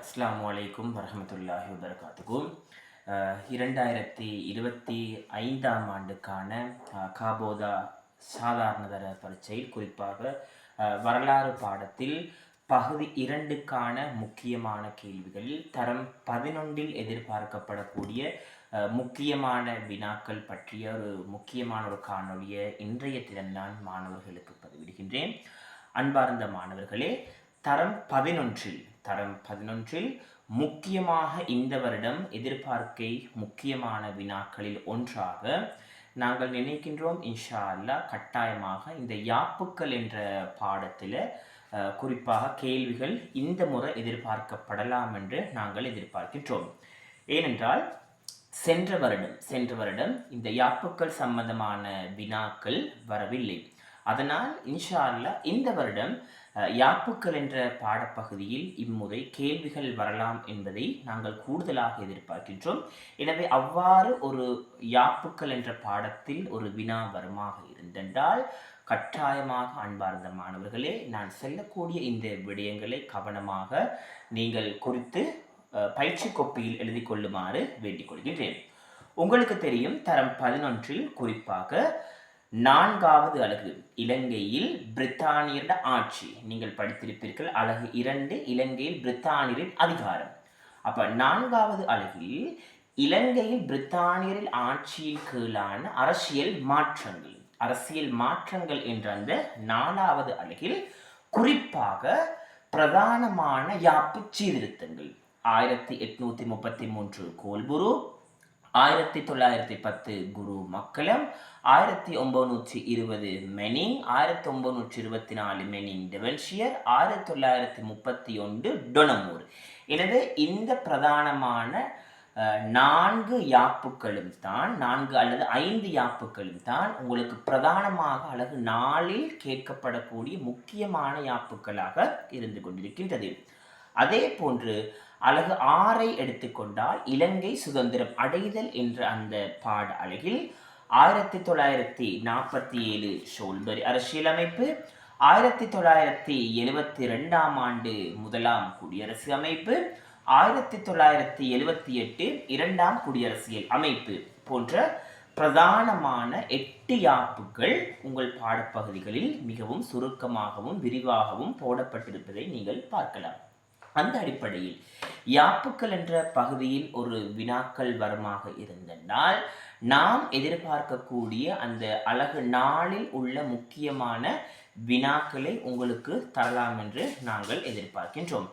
அஸ்ஸலாமு அலைக்கும் வரஹ்மத்துல்லாஹி வபரகாத்துஹு. 2025ஆம் ஆண்டுக்கான காபோதா சாதாரண தர பரீட்சையில் குறிப்பாக வரலாறு பாடத்தில் பகுதி 2க்கான முக்கியமான கேள்விகளில் தரம் 11இல் எதிர்பார்க்கப்படக்கூடிய முக்கியமான வினாக்கள் பற்றிய ஒரு முக்கியமான ஒரு காணொலியை இன்றைய தினம் நான் மாணவர்களுக்கு பதிவிடுகின்றேன். அன்பார்ந்த மாணவர்களே, தரம் 11இல் முக்கியமாக இந்த வருடம் எதிர்பார்க்கை முக்கியமான வினாக்களில் ஒன்றாக நாங்கள் நினைக்கின்றோம். இன்ஷா அல்லாஹ் கட்டாயமாக இந்த யாப்புக்கள் என்ற பாடத்தில் குறிப்பாக கேள்விகள் இந்த முறை எதிர்பார்க்கப்படலாம் என்று நாங்கள் எதிர்பார்க்கின்றோம். ஏனென்றால் சென்ற வருடம் இந்த யாப்புக்கள் சம்பந்தமான வினாக்கள் வரவில்லை. அதனால் இன்ஷா அல்லாஹ் இந்த வருடம் யாப்புக்கள் என்ற பாடப்பகுதியில் இம்முறை கேள்விகள் வரலாம் என்பதை நாங்கள் கூடுதலாக எதிர்பார்க்கின்றோம். எனவே அவ்வாறு ஒரு யாப்புக்கள் என்ற பாடத்தில் ஒரு வினா வருமாக இருந்தென்றால் கட்டாயமாக அன்பார்ந்த மாணவர்களே, நான் செல்லக்கூடிய இந்த விடயங்களை கவனமாக நீங்கள் குறித்து பயிற்சி கோப்பியில் எழுதி கொள்ளுமாறு வேண்டிக் கொள்கின்றேன். உங்களுக்கு தெரியும், தரம் 11இல் குறிப்பாக 4வது அலகு இலங்கையில் பிரித்தானியரின் ஆட்சி நீங்கள் படித்திருப்பீர்கள். அலகு 2 இலங்கையில் பிரித்தானியரின் அதிகாரம். அப்ப 4வது அலகில் இலங்கையில் பிரித்தானியரின் ஆட்சியின் கீழான அரசியல் மாற்றங்கள் என்ற அந்த 4வது அலகில் குறிப்பாக பிரதானமான யாப்பு சீர்திருத்தங்கள் 1833 கோல்புரு, 1910 குரு மக்களம், 1920 மெனிங், 1924 மெனிங் டெவன்ஷியர், 1931 டொனமூர். எனவே இந்த பிரதானமான 4 யாப்புக்களும் தான் 4 அல்லது 5 யாப்புக்களும் தான் உங்களுக்கு பிரதானமாக அலகு 4இல் கேட்கப்படக்கூடிய முக்கியமான யாப்புக்களாக இருந்து கொண்டிருக்கின்றது. அதே போன்று அலகு 6ஐ எடுத்துக்கொண்டால் இலங்கை சுதந்திரம் அடைதல் என்ற அந்த பாட அலகில் 1947 ஷோல்பரி அரசியலமைப்பு, 1972ஆம் ஆண்டு முதலாம் குடியரசு அமைப்பு, 1978 இரண்டாம் குடியரசியல் அமைப்பு போன்ற பிரதானமான 8 யாப்புகள் உங்கள் பாடப்பகுதிகளில் மிகவும் சுருக்கமாகவும் விரிவாகவும் போடப்பட்டிருப்பதை நீங்கள் பார்க்கலாம். அந்த அடிப்படையில் யாப்புக்கள் என்ற பகுதியில் ஒரு வினாக்கள் வருமாக இருந்தனால் நாம் எதிர்பார்க்கக்கூடிய அந்த அலகு 4இல் உள்ள முக்கியமான வினாக்களை உங்களுக்கு தரலாம் என்று நாங்கள் எதிர்பார்க்கின்றோம்.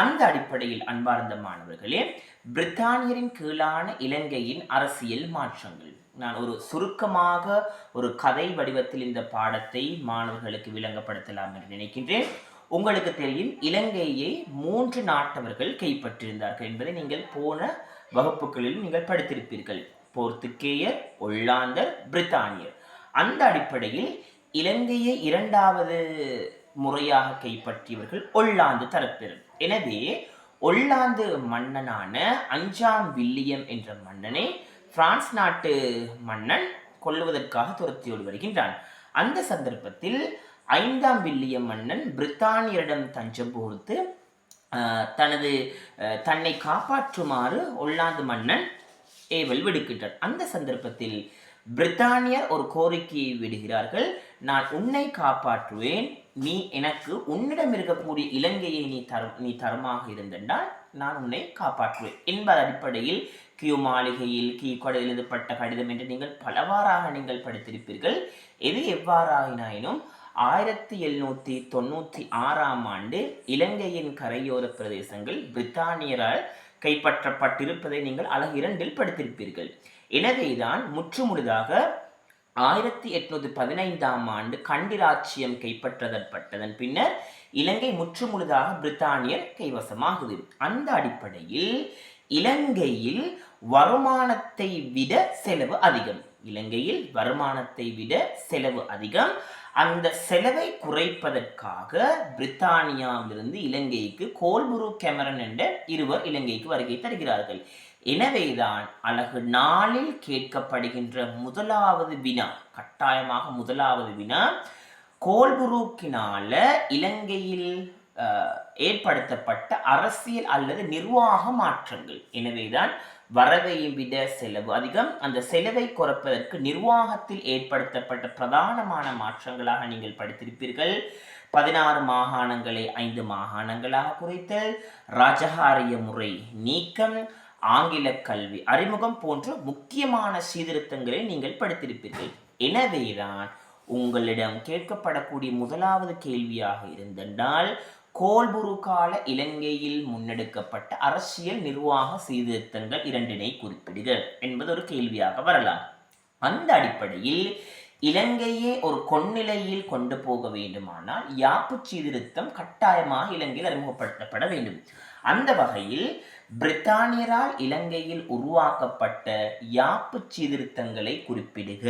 அந்த அடிப்படையில் அன்பார்ந்த மாணவர்களே, பிரித்தானியரின் கீழான இலங்கையின் அரசியல் மாற்றங்கள், நான் ஒரு சுருக்கமாக ஒரு கதை வடிவத்தில் இந்த பாடத்தை மாணவர்களுக்கு விளங்கப்படுத்தலாம் என்று நினைக்கின்றேன். உங்களுக்கு தெரியும், இலங்கையை 3 நாட்டவர்கள் கைப்பற்றியிருந்தார்கள் என்பதை நீங்கள் போன வகுப்புகளில் நீங்கள் படித்திருப்பீர்கள். போர்த்துகேயர், ஒல்லாந்தர், பிரித்தானியர். அந்த அடிப்படையில் இலங்கையை 2வது முறையாக கைப்பற்றியவர்கள் ஒல்லாந்து தரப்பினர். எனவே ஒல்லாந்து மன்னனான 5ஆம் வில்லியம் என்ற மன்னனை பிரான்ஸ் நாட்டு மன்னன் கொல்லுவதற்காக துரத்தியோடு வருகின்றான். அந்த சந்தர்ப்பத்தில் 5ஆம் வில்லியம் மன்னன் பிரித்தானியரிடம் தஞ்சம் புகுந்து தன்னை காப்பாற்றுமாறு ஒல்லாந்து மன்னன் ஏவல் விடுக்கின்றார். அந்த சந்தர்ப்பத்தில் பிரித்தானியர் ஒரு கோரிக்கையை விடுகிறார்கள். நான் உன்னை காப்பாற்றுவேன், நீ எனக்கு உன்னிடம் இருக்கக்கூடிய இலங்கையை நீ தரமாக இருந்தென்றால் நான் உன்னை காப்பாற்றுவேன் என்பது அடிப்படையில் கியூ மாளிகையில் கீழ்கொடை எழுதப்பட்ட கடிதம் என்று நீங்கள் பலவாறாக நீங்கள் படித்திருப்பீர்கள். எது எவ்வாறாயினாயினும் 1796ஆம் ஆண்டு இலங்கையின் கரையோர பிரதேசங்கள் பிரித்தானியரால் கைப்பற்றப்பட்டிருப்பதை நீங்கள் அலகு 2இல் படித்திருப்பீர்கள். எனவேதான் முற்றுமுழுதாக 1815ஆம் ஆண்டு கண்டிராட்சியம் கைப்பற்றப்பட்டதன் பின்னர் இலங்கை முற்றுமுழுதாக பிரித்தானியர் கைவசமாகுது. அந்த அடிப்படையில் இலங்கையில் வருமானத்தை விட செலவு அதிகம். அந்த செலவை குறைப்பதற்காக பிரித்தானியாவிலிருந்து இலங்கைக்கு கோல்புரு கெமரன் என்ற இருவர் இலங்கைக்கு வருகை தருகிறார்கள். எனவேதான் அலகு 4இல் கேட்கப்படுகின்ற முதலாவது வினா, கோல்புருக்கினால இலங்கையில் ஏற்படுத்தப்பட்ட அரசியல் அல்லது நிர்வாக மாற்றங்கள். எனவேதான் வரவை விட செலவு அதிகம். அந்த செலவை குறைப்பதற்கு நிர்வாகத்தில் ஏற்படுத்தப்பட்ட பிரதானமான மாற்றங்களாக நீங்கள் படித்திருப்பீர்கள். 16 மாகாணங்களை 5 மாகாணங்களாக குறைத்தல், ராஜகாரிய முறை நீக்கம், ஆங்கில கல்வி அறிமுகம் போன்ற முக்கியமான சீர்திருத்தங்களை நீங்கள் படித்திருப்பீர்கள். எனவேதான் உங்களிடம் கேட்கப்படக்கூடிய முதலாவது கேள்வியாக இருந்தென்றால், கோல்புரு கால இலங்கையில் முன்னெடுக்கப்பட்ட அரசியல் நிர்வாக சீர்திருத்தங்கள் 2 குறிப்பிடுக என்பது ஒரு கேள்வியாக வரலாம். அந்த அடிப்படையில் இலங்கையை ஒரு கொன்னிலையில் கொண்டு போக வேண்டுமானால் யாப்பு சீர்திருத்தம் கட்டாயமாக இலங்கையில் அறிமுகப்படுத்தப்பட வேண்டும். அந்த வகையில் பிரித்தானியரால் இலங்கையில் உருவாக்கப்பட்ட யாப்பு சீர்திருத்தங்களை குறிப்பிடுக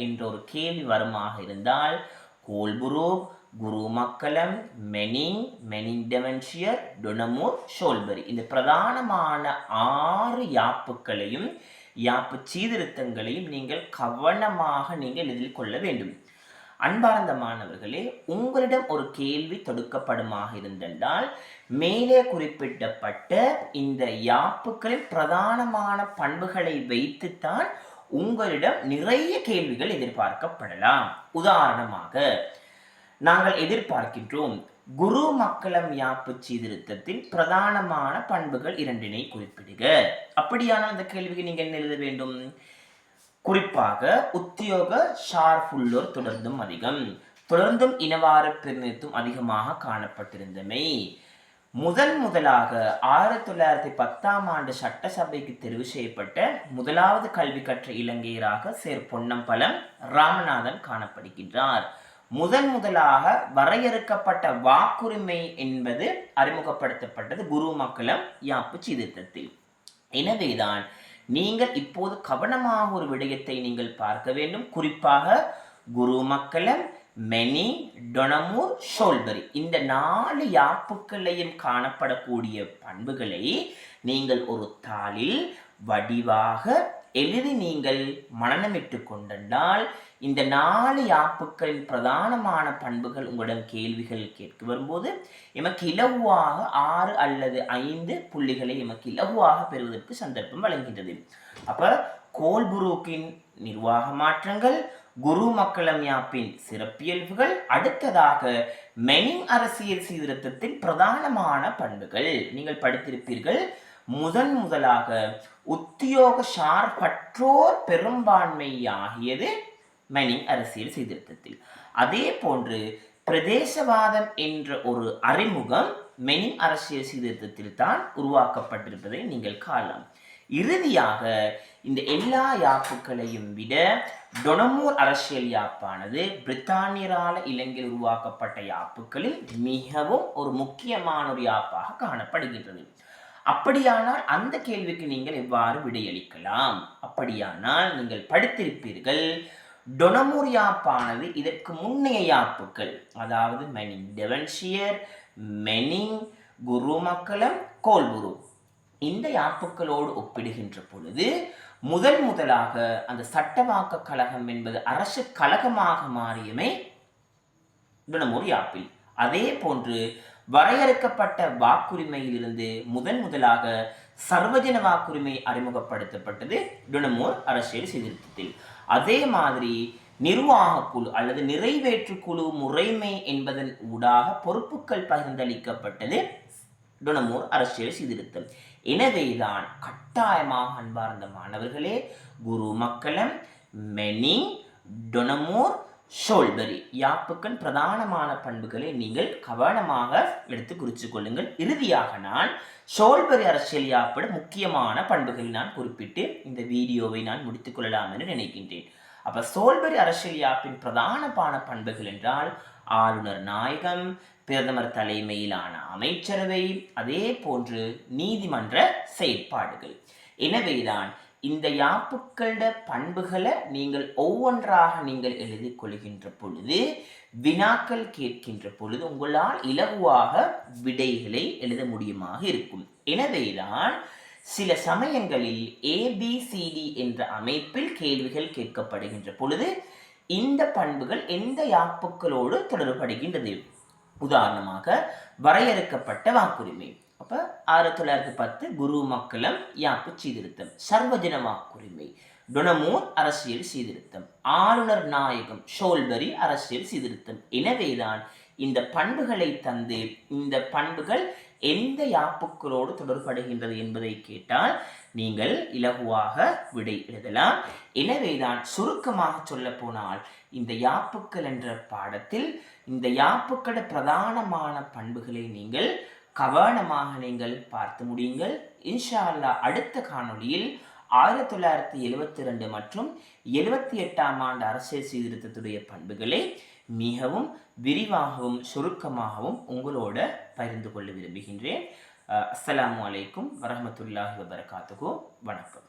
என்ற ஒரு கேள்வி வருமாக இருந்தால், கோல்புரு, குருமக்கலம், மெனிங் டெவன்ஷியர், டொனமூர், ஷோல்பரி இந்த பிரதானமான 6 யாப்புக்களையும் யாப்பு சீர்திருத்தங்களையும் நீங்கள் கவனமாக நீங்கள் எதிர்கொள்ள வேண்டும். அன்பார்ந்த மாணவர்களே, உங்களிடம் ஒரு கேள்வி தொடுக்கப்படுமாக இருந்தென்றால், மேலே குறிப்பிடப்பட்ட இந்த யாப்புக்களின் பிரதானமான பண்புகளை வைத்துத்தான் உங்களிடம் நிறைய கேள்விகள் எதிர்பார்க்கப்படலாம். உதாரணமாக நாங்கள் எதிர்பார்க்கின்றோம், குரு மக்களம் யாப்பு சீர்திருத்தத்தின் பிரதானமான பண்புகள் 2 குறிப்பிடுக. அப்படியான அந்த கேள்விக்கு நீங்கள் என்ன எழுத வேண்டும்? குறிப்பாக உத்தியோக ஷார்புள்ளோர் தொடர்ந்தும் அதிகம், தொடர்ந்தும் இனவார பிரதிநிதித்துவம் அதிகமாக காணப்பட்டிருந்தமை, முதலாக 1910ஆம் ஆண்டு சட்டசபைக்கு தெரிவு செய்யப்பட்ட முதலாவது கல்வி கற்ற இலங்கையராக சேர் பொன்னம்பலம் ராமநாதன் காணப்படுகின்றார். முதலாக வரையறுக்கப்பட்ட வாக்குரிமை என்பது அறிமுகப்படுத்தப்பட்டது குருமக்கலம் யாப்பு சீர்திருத்தத்தில். எனவேதான் நீங்கள் இப்போது கவனமாக ஒரு விடயத்தை நீங்கள் பார்க்க வேண்டும். குறிப்பாக குருமக்கலம், மெனிங், டொனமூர், ஷோல்பரி இந்த 4 யாப்புக்களையும் காணப்படக்கூடிய பண்புகளை நீங்கள் ஒரு தாளில் வடிவாக எழுதி நீங்கள் மனனமிட்டு கொண்டால், இந்த 4 யாப்புக்களின் பிரதானமான பண்புகள் உங்களிடம் கேள்விகள் கேட்க வரும்போது எமக்கு இலகுவாக 6 அல்லது 5 புள்ளிகளை எமக்கு இலகுவாக பெறுவதற்கு சந்தர்ப்பம் வழங்குகின்றது. அப்ப கோல்புருக்கின் நிர்வாக மாற்றங்கள், குருமக்கலம் யாப்பின் சிறப்பியல்புகள், அடுத்ததாக மெனிங் அரசியல் சீர்திருத்தத்தின் பிரதானமான பண்புகள் நீங்கள் படித்திருப்பீர்கள். முதலாக உத்தியோக சார்பற்றோர் பெரும்பான்மையாகியது மெனிங் அரசியல் சீர்திருத்தத்தில். அதே போன்று பிரதேசவாதம் என்ற ஒரு அறிமுகம் மெனிங் அரசியல் சீர்திருத்தத்தில் தான் உருவாக்கப்பட்டிருப்பதை நீங்கள் காணலாம். இறுதியாக இந்த எல்லா யாப்புக்களையும் விட டொனமூர் அரசியல் யாப்பானது பிரித்தானியரால இலங்கையில் உருவாக்கப்பட்ட யாப்புகளில் மிகவும் ஒரு முக்கியமான ஒரு யாப்பாக காணப்படுகின்றது. அப்படியானால் அந்த கேள்விக்கு நீங்கள் எவ்வாறு விடையளிக்கலாம்? அப்படியானால் நீங்கள் படித்திருப்பீர்கள், டொனமூர் யாப்பானது இதற்கு முன்னைய யாப்புக்கள், அதாவது மெனிங் டெவன்ஷியர், மெனிங், குருமக்கலம், கோல்புரு இந்த யாப்புக்களோடு ஒப்பிடுகின்ற பொழுது முதலாக அந்த சட்டவாக்க கழகம் என்பது அரசு கழகமாக மாறியமை டொனமூர் யாப்பில். அதே போன்று வரையறுக்கப்பட்ட வாக்குரிமையிலிருந்து முதலாக சர்வஜன வாக்குரிமை அறிமுகப்படுத்தப்பட்டது டொனமூர் அரசியல் சீர்திருத்தத்தில். அதே மாதிரி நிர்வாக குழு அல்லது நிறைவேற்று குழு முறைமை என்பதன் ஊடாக பொறுப்புகள் பகிர்ந்தளிக்கப்பட்டது டொனமூர் அரசியல் சீர்திருத்தம். எனவேதான் கட்டாயமாக அன்பார்ந்த மாணவர்களே, குருமக்கலம், மெனிங், டொனமூர், ஷோல்பரி யாப்புக்கள் பிரதானமான பண்புகளை நீங்கள் கவனமாக எடுத்து குறித்து கொள்ளுங்கள். இறுதியாக நான் ஷோல்பரி அரசியல் யாப்பிட முக்கியமான பண்புகளை நான் குறிப்பிட்டு இந்த வீடியோவை நான் முடித்துக் கொள்ளலாம் என்று நினைக்கின்றேன். அப்ப ஷோல்பரி அரசியல் யாப்பின் பிரதானமான பண்புகள் என்றால் ஆளுநர் நாயகம், பிரதமர் தலைமையிலான அமைச்சரவை, அதே போன்று நீதிமன்ற செயற்பாடுகள். எனவேதான் இந்த யாப்புக்கள பண்புகளை நீங்கள் ஒவ்வொன்றாக நீங்கள் எழுதி கொள்கின்ற பொழுது, வினாக்கள் கேட்கின்ற பொழுது உங்களால் இலகுவாக விடைகளை எழுத முடியுமாக இருக்கும். எனவேதான் சில சமயங்களில் ABCD என்ற அமைப்பில் கேள்விகள் கேட்கப்படுகின்ற பொழுது இந்த பண்புகள் எந்த யாப்புக்களோடு தொடர்படுகின்றது, உதாரணமாக வரையறுக்கப்பட்ட வாக்குரிமை. அப்போ 1910 குரு மக்களம் யாப்பு சீர்திருத்தம், சர்வஜன வாக்குரிமை, டொனமூர் அரசியல் சீர்திருத்தம், ஆளுநர் நாயகம் ஷோல்பரி அரசியல் சீர்திருத்தம். எனவேதான் இந்த பண்புகளை தந்து இந்த பண்புகள் எந்த யாப்புக்களோடு தொடர்படுகின்றது என்பதை கேட்டால் நீங்கள் இலகுவாக விடை எழுதலாம். எனவேதான் சுருக்கமாக சொல்ல போனால் இந்த யாப்புக்கள் என்ற பாடத்தில் இந்த யாப்புக்கள பிரதானமான பண்புகளை நீங்கள் கவனமாக நீங்கள் பார்த்து முடியுங்கள். இன்ஷா அல்லாஹ் அடுத்த காணொளியில் 1972 மற்றும் 78ஆம் ஆண்டு அரசியல் சீர்திருத்தத்துடைய பண்புகளை மிகவும் விரிவாகவும் சுருக்கமாகவும் உங்களோட பகிர்ந்து கொள்ள விரும்புகின்றேன். அஸ்ஸலாமு அலைக்கும் வரஹ்மத்துல்லாஹி வபரகாத்துஹு. வணக்கம்.